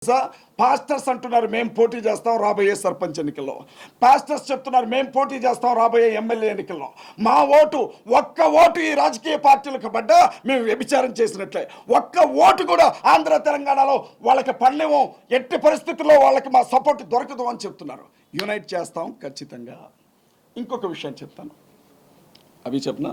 Pastors అంటున్నారు మేము పోటీ చేస్తాం రాబోయే సర్పంచ్ ఎన్నికల్లో, పాస్టర్స్ చెప్తున్నారు మేము పోటీ చేస్తాం రాబోయే ఎమ్మెల్యే ఎన్నికల్లో. మా ఓటు ఒక్క ఓటు ఈ రాజకీయ పార్టీలకు పడ్డా మేము వ్యభిచారం చేసినట్లే. ఒక్క ఓటు కూడా ఆంధ్ర తెలంగాణలో వాళ్ళకి పడలేము, ఎట్టి పరిస్థితుల్లో వాళ్ళకి మా సపోర్ట్ దొరకదు అని చెప్తున్నారు. యునైట్ చేస్తాం ఖచ్చితంగా. ఇంకొక విషయం చెప్తాను, అవి చెప్పనా.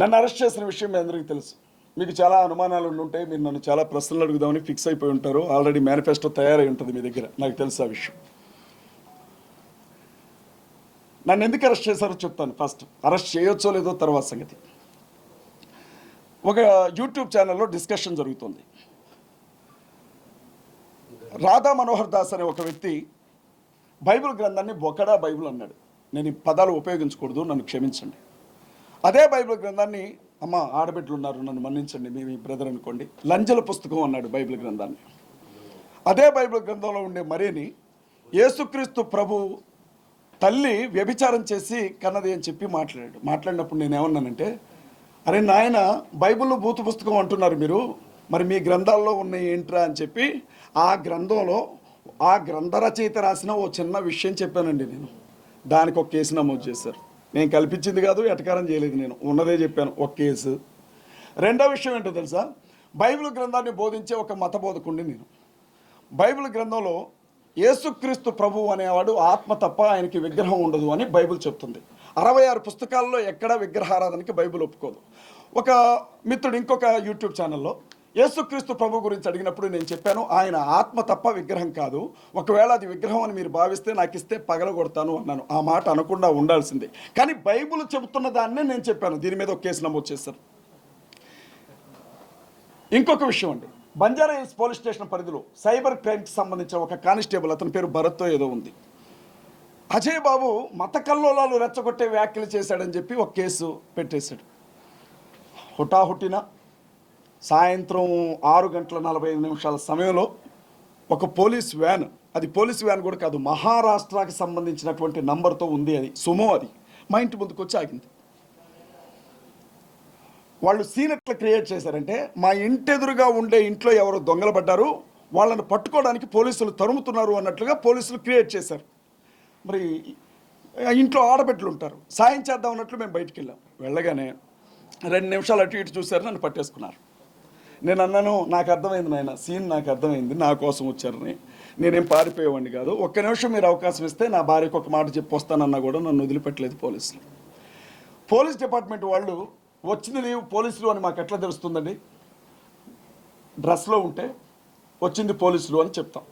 నన్ను అరెస్ట్ చేసిన విషయం మీ అందరికీ తెలుసు. మీకు చాలా అనుమానాలు ఉంటాయి, మీరు నన్ను చాలా ప్రశ్నలు అడుగుదామని ఫిక్స్ అయిపోయి ఉంటారు. ఆల్రెడీ మేనిఫెస్టో తయారై ఉంటుంది మీ దగ్గర, నాకు తెలుసు ఆ విషయం. నన్ను ఎందుకు అరెస్ట్ చేశారో చెప్తాను. ఫస్ట్ అరెస్ట్ చేయొచ్చో లేదో తర్వాత సంగతి. ఒక యూట్యూబ్ ఛానల్లో డిస్కషన్ జరుగుతుంది. రాధా మనోహర్ దాస్ అనే ఒక వ్యక్తి బైబిల్ గ్రంథాన్ని బొకడా బైబిల్ అన్నాడు. నేను ఈ పదాలు ఉపయోగించకూడదు, నన్ను క్షమించండి. అదే బైబిల్ గ్రంథాన్ని, అమ్మ ఆడబిడ్డలు ఉన్నారు నన్ను మన్నించండి, మీ బ్రదర్ అనుకోండి, లంజల పుస్తకం అన్నాడు బైబిల్ గ్రంథాన్ని. అదే బైబిల్ గ్రంథంలో ఉండే మరీని యేసుక్రీస్తు ప్రభు తల్లి వ్యభిచారం చేసి కన్నది అని చెప్పి మాట్లాడినప్పుడు నేను ఏమన్నానంటే, అరే నాయన బైబిల్లో భూత పుస్తకం అంటున్నారు మీరు, మరి మీ గ్రంథాల్లో ఉన్నాయి ఏంట్రా అని చెప్పి ఆ గ్రంథంలో ఆ గ్రంథ రచయిత రాసిన ఓ చిన్న విషయం చెప్పానండి నేను. దానికి ఒక కేసు నమోదు చేశారు. నేను కల్పించింది కాదు, ఎటకారం చేయలేదు, నేను ఉన్నదే చెప్పాను. ఒక కేసు. రెండో విషయం ఏంటో తెలుసా, బైబిల్ గ్రంథాన్ని బోధించే ఒక మత బోధకుడిని నేను. బైబిల్ గ్రంథంలో యేసుక్రీస్తు ప్రభువు అనేవాడు ఆత్మ తప్ప ఆయనకి విగ్రహం ఉండదు అని బైబిల్ చెప్తుంది. 66 పుస్తకాల్లో ఎక్కడా విగ్రహారాధనకి బైబిల్ ఒప్పుకోదు. ఒక మిత్రుడు ఇంకొక యూట్యూబ్ ఛానల్లో యేసుక్రీస్తు ప్రభు గురించి అడిగినప్పుడు నేను చెప్పాను, ఆయన ఆత్మ తప్ప విగ్రహం కాదు, ఒకవేళ అది విగ్రహం అని మీరు భావిస్తే నాకు ఇస్తే పగలగొడతాను అన్నాను. ఆ మాట అనకుండా ఉండాల్సిందే, కానీ బైబిల్ చెబుతున్న దాన్నే నేను చెప్పాను. దీని మీద ఒక కేసు నమోదు చేశారు. ఇంకొక విషయం అండి, బంజారా హిల్స్ పోలీస్ స్టేషన్ పరిధిలో సైబర్ క్రైమ్కి సంబంధించిన ఒక కానిస్టేబుల్, అతని పేరు భరత్తో ఏదో ఉంది, అజయ్ బాబు మత కల్లోలాలు రెచ్చగొట్టే వ్యాఖ్యలు చేశాడని చెప్పి ఒక కేసు పెట్టేశాడు. హుటాహుటిన సాయంత్రం 6:45 సమయంలో ఒక పోలీస్ వ్యాన్, అది పోలీస్ వ్యాన్ కూడా కాదు, మహారాష్ట్రకి సంబంధించినటువంటి నంబర్తో ఉంది, అది సుమో, అది మా ఇంటి ముందుకు వచ్చి ఆగింది. వాళ్ళు సీన్ ఎట్లా క్రియేట్ చేశారంటే, మా ఇంటెదురుగా ఉండే ఇంట్లో ఎవరో దొంగలు పడ్డారు, వాళ్ళని పట్టుకోవడానికి పోలీసులు తరుముతున్నారు అన్నట్లుగా పోలీసులు క్రియేట్ చేశారు. మరి ఇంట్లో ఆడబిడ్డలు ఉంటారు, సాయం చేద్దాం అన్నట్లు మేము బయటికి వెళ్ళాం. వెళ్ళగానే 2 నిమిషాలు అటు ఇటు చూశారు, నన్ను పట్టేసుకున్నారు. నేను అన్నాను, నాకు అర్థమైంది నాయన, సీన్ నాకు అర్థమైంది, నా కోసం వచ్చారని. నేనేం పారిపోయేవాడిని కాదు, ఒక్క నిమిషం మీరు అవకాశం ఇస్తే నా భార్యకు ఒక మాట చెప్పి వస్తానన్నా కూడా నన్ను వదిలిపెట్టలేదు పోలీసులు. పోలీస్ డిపార్ట్మెంట్ వాళ్ళు వచ్చింది లీవ్ పోలీసులు అని మాకు ఎట్లా తెలుస్తుందండి? డ్రెస్లో ఉంటే వచ్చింది పోలీసులు అని చెప్తాం.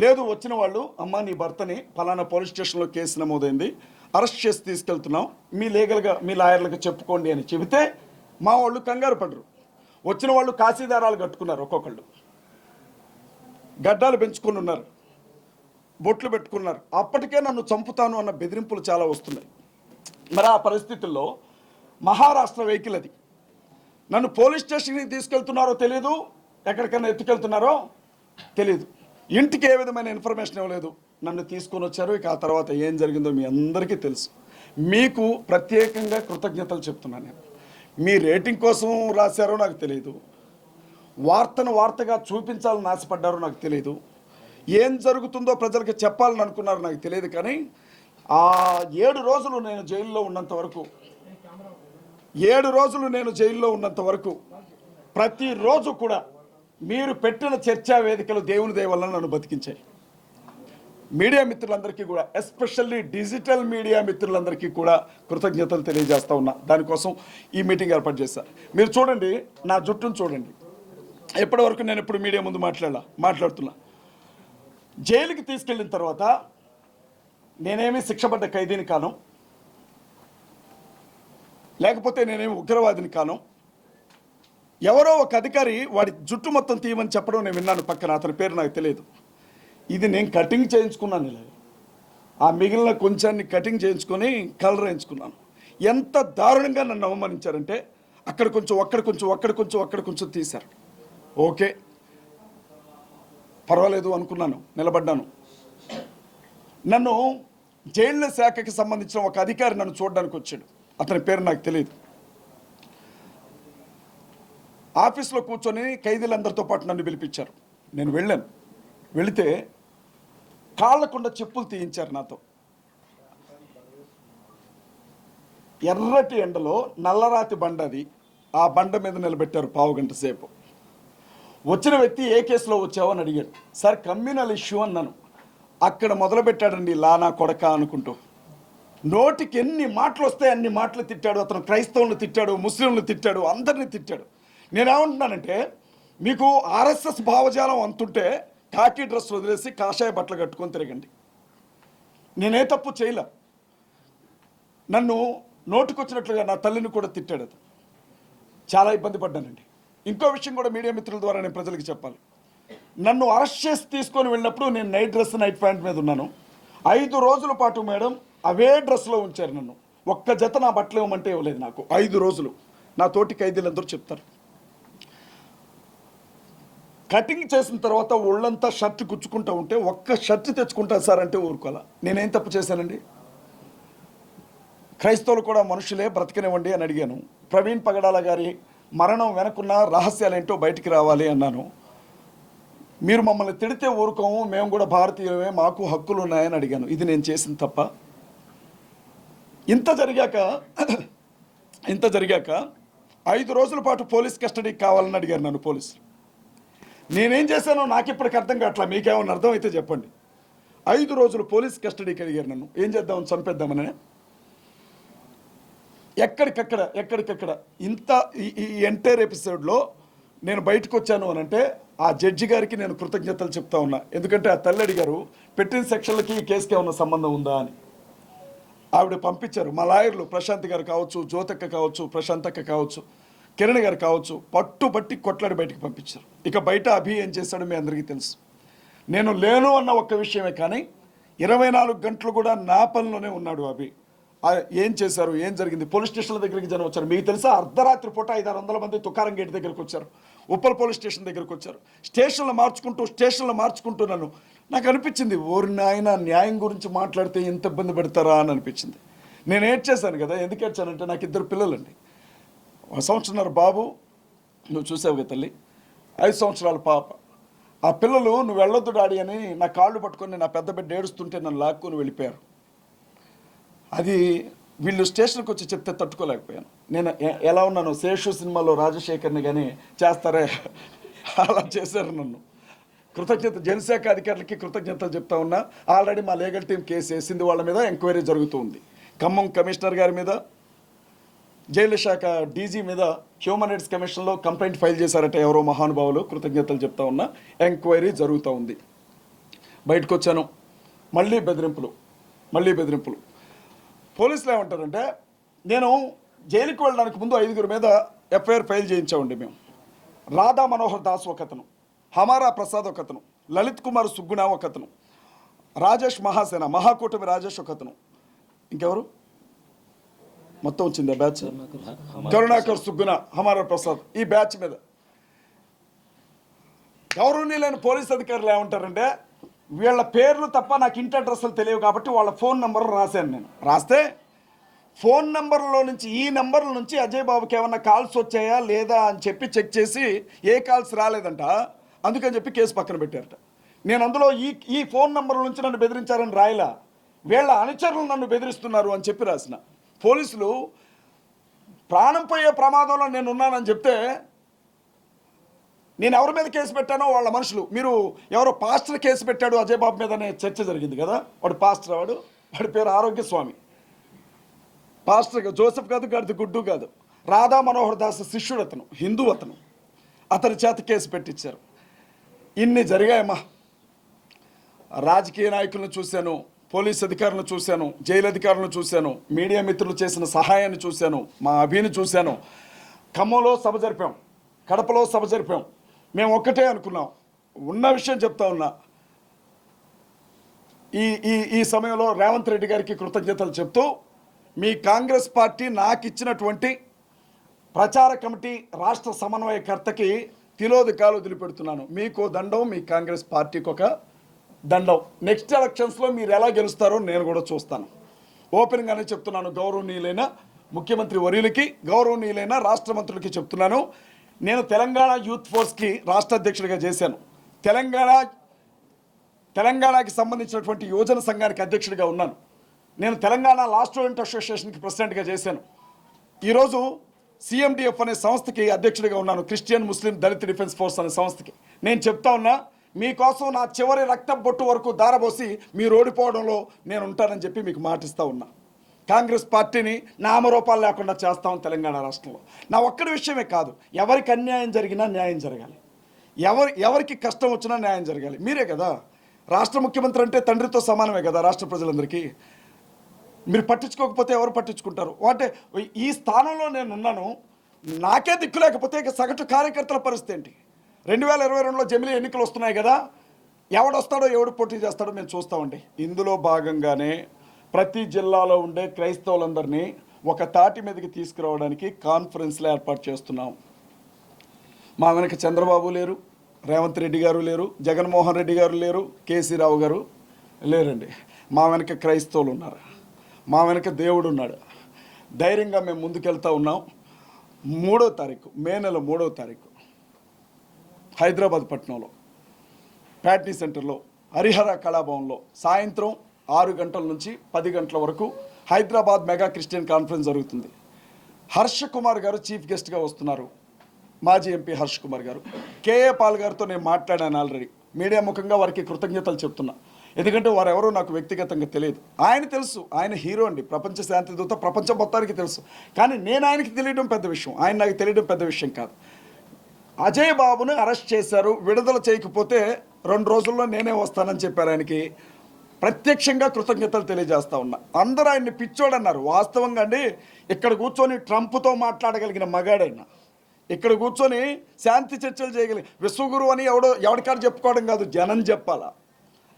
లేదు, వచ్చిన వాళ్ళు, అమ్మ నీ భర్తని ఫలానా పోలీస్ స్టేషన్లో కేసు నమోదైంది, అరెస్ట్ చేసి తీసుకెళ్తున్నాం, మీ లీగల్గా మీ లాయర్లకు చెప్పుకోండి అని చెబితే మా వాళ్ళు కంగారు పడరు. వచ్చిన వాళ్ళు కాశీదారాలు కట్టుకున్నారు, ఒక్కొక్కళ్ళు గడ్డాలు పెంచుకుని ఉన్నారు, బొట్లు పెట్టుకున్నారు. అప్పటికే నన్ను చంపుతాను అన్న బెదిరింపులు చాలా వస్తున్నాయి. మరి ఆ పరిస్థితుల్లో మహారాష్ట్ర వెహికల్ అది, నన్ను పోలీస్ స్టేషన్కి తీసుకెళ్తున్నారో తెలియదు, ఎక్కడికైనా ఎత్తుకెళ్తున్నారో తెలియదు, ఇంటికి ఏ విధమైన ఇన్ఫర్మేషన్ ఇవ్వలేదు, నన్ను తీసుకొని వచ్చారు. ఇక ఆ తర్వాత ఏం జరిగిందో మీ అందరికీ తెలుసు. మీకు ప్రత్యేకంగా కృతజ్ఞతలు చెప్తున్నాను నేను. మీ రేటింగ్ కోసం రాశారో నాకు తెలియదు, వార్తను వార్తగా చూపించాలని ఆశపడ్డారో నాకు తెలియదు, ఏం జరుగుతుందో ప్రజలకు చెప్పాలని అనుకున్నారో నాకు తెలియదు. కానీ ఆ 7 రోజులు నేను జైల్లో ఉన్నంత వరకు, 7 రోజులు నేను జైల్లో ఉన్నంత వరకు ప్రతిరోజు కూడా మీరు పెట్టిన చర్చా వేదికలు దేవుని దయ వల్ల నన్ను బతికించాయి. మీడియా మిత్రులందరికీ కూడా, ఎస్పెషల్లీ డిజిటల్ మీడియా మిత్రులందరికీ కూడా కృతజ్ఞతలు తెలియజేస్తా ఉన్నా. దానికోసం ఈ మీటింగ్ ఏర్పాటు చేశాను. మీరు చూడండి, నా జుట్టును చూడండి, ఎప్పటివరకు నేను ఎప్పుడు మీడియా ముందు మాట్లాడుతున్నా. జైలుకి తీసుకెళ్ళిన తర్వాత నేనేమి శిక్షపడ్డ ఖైదీని కాను, లేకపోతే నేనేమి ఉగ్రవాదిని కాను. ఎవరో ఒక అధికారి వాడి జుట్టు మొత్తం తీయమని చెప్పడం నేను విన్నాను పక్కన, అతని పేరు నాకు తెలియదు. ఇది నేను కటింగ్ చేయించుకున్నాను, ఇలా ఆ మిగిలిన కొంచెాన్ని కటింగ్ చేయించుకొని కలర్ వేయించుకున్నాను. ఎంత దారుణంగా నన్ను అవమానించారంటే, అక్కడ కొంచెం అక్కడ కొంచెం తీశారు. ఓకే పర్వాలేదు అనుకున్నాను, నిలబడ్డాను. నన్ను జైళ్ళ శాఖకి సంబంధించిన ఒక అధికారి నన్ను చూడడానికి వచ్చాడు, అతని పేరు నాకు తెలియదు. ఆఫీస్లో కూర్చొని ఖైదీలందరితో పాటు నన్ను పిలిపించారు. నేను వెళ్ళాను. వెళితే కాళ్ళకుండా చెప్పులు తీయించారు నాతో. ఎర్రటి ఎండలో నల్లరాతి బండ అది. ఆ బండ మీద నిలబెట్టారు పావుగంట సేపు. వచ్చిన వ్యక్తి ఏ కేసులో వచ్చావు అని అడిగాడు. సార్ కమ్యూనల్ ఇష్యూ అన్నాను. అక్కడ మొదలుపెట్టాడండి లానా కొడక అనుకుంటూ. నోటికి ఎన్ని మాటలు వస్తాయి అన్ని మాటలు తిట్టాడు. అతను క్రైస్తవులను తిట్టాడు, ముస్లింలను తిట్టాడు, అందరినీ తిట్టాడు. నేనేమంటున్నానంటే, మీకు ఆర్ఎస్ఎస్ భావజాలం అంతుంటే కాకి డ్రెస్ వదిలేసి కాషాయ బట్టలు కట్టుకొని తిరగండి. నేనే తప్పు చేయలే. నన్ను నోటుకొచ్చినట్లుగా నా తల్లిని కూడా తిట్టాడు అతను. చాలా ఇబ్బంది పడ్డానండి. ఇంకో విషయం కూడా మీడియా మిత్రుల ద్వారా నేను ప్రజలకు చెప్పాలి. నన్ను అరెస్ట్ చేసి తీసుకొని వెళ్ళినప్పుడు నేను నైట్ డ్రెస్ నైట్ ప్యాంట్ మీద ఉన్నాను. 5 రోజుల పాటు మేడం అవే డ్రెస్లో ఉంచారు నన్ను. ఒక్క జత నా బట్టలు ఇవ్వమంటే ఇవ్వలేదు నాకు. 5 రోజులు. నా తోటి ఖైదీలందరూ చెప్తారు. కటింగ్ చేసిన తర్వాత ఒళ్ళంతా షర్ట్ గుచ్చుకుంటూ ఉంటే ఒక్క షర్ట్ తెచ్చుకుంటా సార్ అంటే ఊరుకోవాలా. నేనేం తప్పు చేశానండి? క్రైస్తవులు కూడా మనుషులే, బ్రతకనివ్వండి అని అడిగాను. ప్రవీణ్ పగడాల గారి మరణం వెనకున్న రహస్యాలేంటో బయటికి రావాలి అన్నాను. మీరు మమ్మల్ని తిడితే ఊరుకోము, మేము కూడా భారతీయులమే, మాకు హక్కులు ఉన్నాయని అడిగాను. ఇది నేను చేసిన తప్ప? ఇంత జరిగాక 5 రోజుల పాటు పోలీస్ కస్టడీకి కావాలని అడిగారు నన్ను పోలీసులు. నేనేం చేశానో నాకు ఇప్పటికి అర్థం కావట్లా. మీకేమన్నా అర్థం అయితే చెప్పండి. 5 రోజులు పోలీస్ కస్టడీకి అడిగారు నన్ను. ఏం చేద్దామని? చంపేద్దామని. ఎక్కడికక్కడ ఇంత ఈ ఎంటైర్ ఎపిసోడ్లో నేను బయటకు వచ్చాను అని అంటే ఆ జడ్జి గారికి నేను కృతజ్ఞతలు చెప్తా ఉన్నా. ఎందుకంటే ఆ తల్లి అడిగారు, పెట్టిన సెక్షన్లకి ఈ కేసుకి ఏమన్నా సంబంధం ఉందా అని. ఆవిడ పంపించారు. మా లాయర్లు ప్రశాంత్ గారు కావచ్చు, జ్యోతక్క కావచ్చు, ప్రశాంతక్క కావచ్చు, కిరణ్ గారు కావచ్చు, పట్టుబట్టి కొట్లాడి బయటకు పంపించారు. ఇక బయట అభి ఏం చేశాడో మీ అందరికీ తెలుసు. నేను లేను అన్న ఒక్క విషయమే, కానీ 24 గంటలు కూడా నా పనిలోనే ఉన్నాడు అభి. ఏం చేశారు, ఏం జరిగింది? పోలీస్ స్టేషన్ల దగ్గరికి జనం వచ్చారు. మీకు తెలుసా, అర్ధరాత్రి పూట 500-600 మంది తుకారం గేట్ దగ్గరికి వచ్చారు. ఉప్పల్ పోలీస్ స్టేషన్ దగ్గరికి వచ్చారు. స్టేషన్లు మార్చుకుంటూ నాకు అనిపించింది, ఓరి నాయన న్యాయం గురించి మాట్లాడితే ఎంత ఇబ్బంది పెడతారా అని అనిపించింది. నేను ఏడ్చేశాను కదా. ఎందుకు ఏడ్చానంటే, నాకు 2 పిల్లలండి. 1 సంవత్సరంన్నర బాబు, నువ్వు చూసావు కదా తల్లి, 5 సంవత్సరాల పాప. ఆ పిల్లలు నువ్వు వెళ్ళొద్దు డాడీ అని నా కాళ్ళు పట్టుకొని నా పెద్ద బిడ్డ ఏడుస్తుంటే నన్ను లాక్కొని వెళ్ళిపోయారు. అది వీళ్ళు స్టేషన్కి వచ్చి చెప్తే తట్టుకోలేకపోయాను. నేను ఎలా ఉన్నాను, శేషు సినిమాలో రాజశేఖర్ని కానీ చేస్తారే అలా చేశారు నన్ను. జనశాఖ అధికారులకి కృతజ్ఞతలు చెప్తా ఉన్నా. ఆల్రెడీ మా లీగల్ టీం కేసు వేసింది, వాళ్ళ మీద ఎంక్వైరీ జరుగుతూ ఉంది. ఖమ్మం కమిషనర్ గారి మీద, జైలు శాఖ డీజీ మీద హ్యూమన్ రైట్స్ కమిషన్లో కంప్లైంట్ ఫైల్ చేశారట ఎవరో మహానుభావులు. కృతజ్ఞతలు చెప్తా ఉన్నా. ఎంక్వైరీ జరుగుతూ ఉంది. బయటకు వచ్చాను. మళ్ళీ బెదిరింపులు. పోలీసులు ఏమంటారంటే, నేను జైలుకి వెళ్ళడానికి ముందు 5 మీద ఎఫ్ఐఆర్ ఫైల్ చేయించామండి మేము. రాధా మనోహర్ దాస్ ఒకతను, హమారా ప్రసాద్ ఒకతను, లలిత్ కుమార్ సుగ్గుణ ఒకతను, రాజేష్ మహాసేన మహాకూటమి రాజేష్ ఒకతను, ఇంకెవరు మొత్తం వచ్చింది ఆ బ్యాచ్, కరుణాకర్ సుగ్గుణ, హమారా ప్రసాద్. ఈ బ్యాచ్ మీద గౌరవనీయులైన పోలీస్ అధికారులు ఏమంటారంటే, వీళ్ళ పేర్లు తప్ప నాకు ఇంటి అడ్రస్లు తెలియవు కాబట్టి వాళ్ళ ఫోన్ నెంబర్ రాశాను నేను. రాస్తే ఫోన్ నెంబర్లో నుంచి, ఈ నెంబర్ల నుంచి అజయ్ బాబుకి ఏమన్నా కాల్స్ వచ్చాయా లేదా అని చెప్పి చెక్ చేసి ఏ కాల్స్ రాలేదంట. అందుకని చెప్పి కేసు పక్కన పెట్టారట. నేను అందులో ఈ ఫోన్ నెంబర్ల నుంచి నన్ను బెదిరించారని రాయలా, వీళ్ళ అనుచరులు నన్ను బెదిరిస్తున్నారు అని చెప్పి రాసిన. పోలీసులు ప్రాణం పోయే ప్రమాదంలో నేను ఉన్నానని చెప్తే, నేను ఎవరి మీద కేసు పెట్టానో వాళ్ళ మనుషులు, మీరు ఎవరో పాస్టర్ కేసు పెట్టాడు అజయ్ బాబు మీద అనే చర్చ జరిగింది కదా. వాడు పాస్టర్, వాడి పేరు ఆరోగ్యస్వామి. పాస్టర్ జోసెఫ్ కాదు, గడిది గుడ్డు కాదు. రాధా మనోహర్ దాస్ శిష్యుడు అతను, హిందూ అతని చేత కేసు పెట్టించారు. ఇన్ని జరిగాయమ్మా. రాజకీయ నాయకులను చూశాను, పోలీస్ అధికారులను చూశాను, జైలు అధికారులను చూశాను, మీడియా మిత్రులు చేసిన సహాయాన్ని చూశాను, మా అభిని చూశాను. ఖమ్మంలో సభ జరిపాం, కడపలో సభ జరిపాం. మేము ఒక్కటే అనుకున్నాం. ఉన్న విషయం చెప్తా ఉన్నా. ఈ సమయంలో రేవంత్ రెడ్డి గారికి కృతజ్ఞతలు చెప్తూ, మీ కాంగ్రెస్ పార్టీ నాకు ఇచ్చినటువంటి ప్రచార కమిటీ రాష్ట్ర సమన్వయకర్తకి తిలోదకాలు వదిలిపెడుతున్నాను. మీకు దండం, మీ కాంగ్రెస్ పార్టీకి ఒక దండం. నెక్స్ట్ ఎలక్షన్స్లో మీరు ఎలా గెలుస్తారో నేను కూడా చూస్తాను. ఓపెన్గానే చెప్తున్నాను. గౌరవనీయులైన ముఖ్యమంత్రి వర్యులకి, గౌరవనీయులైన రాష్ట్ర మంత్రులకి చెప్తున్నాను. నేను తెలంగాణ యూత్ ఫోర్స్కి రాష్ట్ర అధ్యక్షుడిగా చేశాను. తెలంగాణకి సంబంధించినటువంటి యువజన సంఘానికి అధ్యక్షుడిగా ఉన్నాను. నేను తెలంగాణ లా స్టూడెంట్ అసోసియేషన్కి ప్రెసిడెంట్గా చేశాను. ఈరోజు సిఎండిఎఫ్ అనే సంస్థకి అధ్యక్షుడిగా ఉన్నాను, క్రిస్టియన్ ముస్లిం దళిత్ డిఫెన్స్ ఫోర్స్ అనే సంస్థకి. నేను చెప్తా ఉన్నా, మీకోసం నా చివరి రక్తం బొట్టు వరకు దారబోసి మీరు ఓడిపోవడంలో నేను ఉంటానని చెప్పి మీకు మాటిస్తూ ఉన్నా. కాంగ్రెస్ పార్టీని నామరూపాలు లేకుండా చేస్తాం తెలంగాణ రాష్ట్రంలో. నా ఒక్కడి విషయమే కాదు, ఎవరికి అన్యాయం జరిగినా న్యాయం జరగాలి, ఎవరికి కష్టం వచ్చినా న్యాయం జరగాలి. మీరే కదా రాష్ట్ర ముఖ్యమంత్రి, అంటే తండ్రితో సమానమే కదా రాష్ట్ర ప్రజలందరికీ. మీరు పట్టించుకోకపోతే ఎవరు పట్టించుకుంటారు? అంటే ఈ స్థానంలో నేను ఉన్నాను, నాకే దిక్కు లేకపోతే ఇక సగటు కార్యకర్తల పరిస్థితి ఏంటి? 2022లో జమిలీ ఎన్నికలు వస్తున్నాయి కదా, ఎవడొస్తాడో ఎవడు పోటీ చేస్తాడో మేము చూస్తామండి. ఇందులో భాగంగానే ప్రతి జిల్లాలో ఉండే క్రైస్తవులందరినీ ఒక తాటి మీదకి తీసుకురావడానికి కాన్ఫరెన్స్లు ఏర్పాటు చేస్తున్నాం. మా వెనక చంద్రబాబు లేరు, రేవంత్ రెడ్డి గారు లేరు, జగన్మోహన్ రెడ్డి గారు లేరు, కేసీ రావు గారు లేరండి. మా వెనక క్రైస్తవులు ఉన్నారు, మా వెనక దేవుడు ఉన్నాడు. ధైర్యంగా మేము ముందుకెళ్తా ఉన్నాం. 3వ తారీఖు, మే నెల 3వ తారీఖు హైదరాబాద్ పట్టణంలో ప్యాట్నీ సెంటర్లో హరిహర కళాభవన్లో సాయంత్రం 6 గంటల నుంచి 10 గంటల వరకు హైదరాబాద్ మెగా క్రిస్టియన్ కాన్ఫరెన్స్ జరుగుతుంది. హర్ష కుమార్ గారు చీఫ్ గెస్ట్గా వస్తున్నారు, మాజీ ఎంపీ హర్ష్ కుమార్ గారు. కేఏ పాల్ గారితో నేను మాట్లాడాను ఆల్రెడీ. మీడియా ముఖంగా వారికి కృతజ్ఞతలు చెప్తున్నా, ఎందుకంటే వారు ఎవరో నాకు వ్యక్తిగతంగా తెలియదు. ఆయన తెలుసు, ఆయన హీరో అండి, ప్రపంచ శాంతి దూత, ప్రపంచం మొత్తానికి తెలుసు. కానీ నేను ఆయనకి తెలియడం పెద్ద విషయం, ఆయన నాకు తెలియడం పెద్ద విషయం కాదు. అజయ్ బాబుని అరెస్ట్ చేశారు, విడుదల చేయకపోతే 2 రోజుల్లో నేనే వస్తానని చెప్పారు. ఆయనకి ప్రత్యక్షంగా కృతజ్ఞతలు తెలియజేస్తా ఉన్నా. అందరూ ఆయన్ని పిచ్చోడన్నారు. వాస్తవంగా అండి, ఇక్కడ కూర్చొని ట్రంప్తో మాట్లాడగలిగిన మగాడైనా, ఇక్కడ కూర్చొని శాంతి చర్చలు చేయగలిగిన విశ్వగురు అని ఎవడికాడు చెప్పుకోవడం కాదు, జనం చెప్పాలా.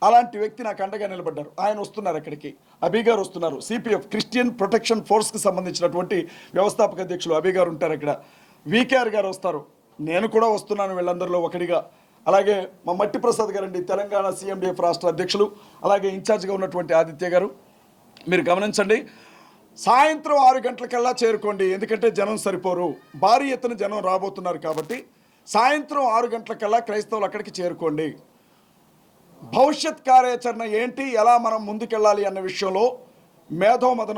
అలాంటి వ్యక్తి నాకు అండగా నిలబడ్డారు. ఆయన వస్తున్నారు అక్కడికి, అభి గారు వస్తున్నారు. సిపిఎఫ్ క్రిస్టియన్ ప్రొటెక్షన్ ఫోర్స్కి సంబంధించినటువంటి వ్యవస్థాపక అధ్యక్షులు అభి గారు ఉంటారు అక్కడ. వికేఆర్ గారు వస్తారు, నేను కూడా వస్తున్నాను వీళ్ళందరిలో ఒకటిగా. అలాగే మా మట్టి ప్రసాద్ గారండి, తెలంగాణ సిఎండిఎఫ్ రాష్ట్ర అధ్యక్షులు, అలాగే ఇన్ఛార్జ్గా ఉన్నటువంటి ఆదిత్య గారు. మీరు గమనించండి, సాయంత్రం 6 గంటలకల్లా చేరుకోండి, ఎందుకంటే జనం సరిపోరు, భారీ ఎత్తున జనం రాబోతున్నారు కాబట్టి సాయంత్రం 6 గంటలకల్లా క్రైస్తవులు అక్కడికి చేరుకోండి. భవిష్యత్ కార్యాచరణ ఏంటి, ఎలా మనం ముందుకెళ్ళాలి అన్న విషయంలో మేధోమథనం